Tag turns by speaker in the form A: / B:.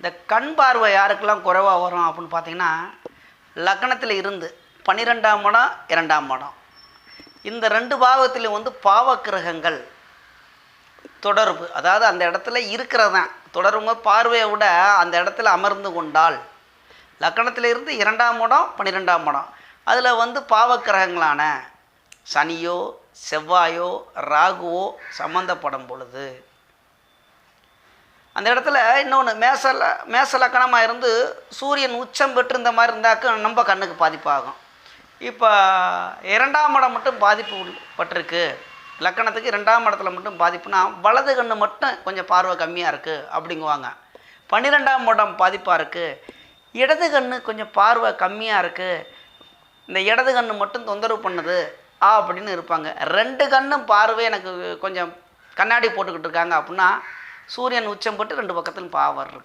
A: இந்த கண் பார்வை யாருக்கெல்லாம் குறைவாக வரும் அப்படின்னு பார்த்தீங்கன்னா, லக்னத்தில் இருந்து 12ஆம் இடம் 2ஆம் இடம் இந்த 2 பாவத்திலையும் வந்து பாவக்கிரகங்கள் தொடர்பு, அதாவது அந்த இடத்துல இருக்கிறதான் தொடர்பு பார்வையை விட அந்த இடத்துல அமர்ந்து கொண்டால், லக்னத்திலிருந்து 2ஆம் இடம் 12ஆம் இடம் அதில் வந்து பாவக்கிரகங்களான சனியோ செவ்வாயோ ராகுவோ சம்மந்தப்படும் பொழுது அந்த இடத்துல இன்னொன்று மேச லக்கணமாக இருந்து சூரியன் உச்சம் பெற்று இந்த மாதிரி இருந்தாக்க நம்ம கண்ணுக்கு பாதிப்பாகும். இப்போ 2ஆம் இடம் மட்டும் பாதிப்பு பட்டிருக்கு, லக்கணத்துக்கு 2ஆம் இடத்துல மட்டும் பாதிப்புனா வலது கண்ணு மட்டும் கொஞ்சம் பார்வை கம்மியாக இருக்குது அப்படிங்குவாங்க. 12ஆம் இடம் பாதிப்பாக இருக்குது, இடது கண்ணு கொஞ்சம் பார்வை கம்மியாக இருக்குது, இந்த இடது கண்ணு மட்டும் தொந்தரவு பண்ணுது அப்படின்னு இருப்பாங்க. 2 கண்ணும் பார்வை எனக்கு கொஞ்சம் கண்ணாடி போட்டுக்கிட்டு இருக்காங்க அப்படின்னா சூரியன் உச்சம் போட்டு 2 பக்கத்திலும் பாவர் இருக்கிறது.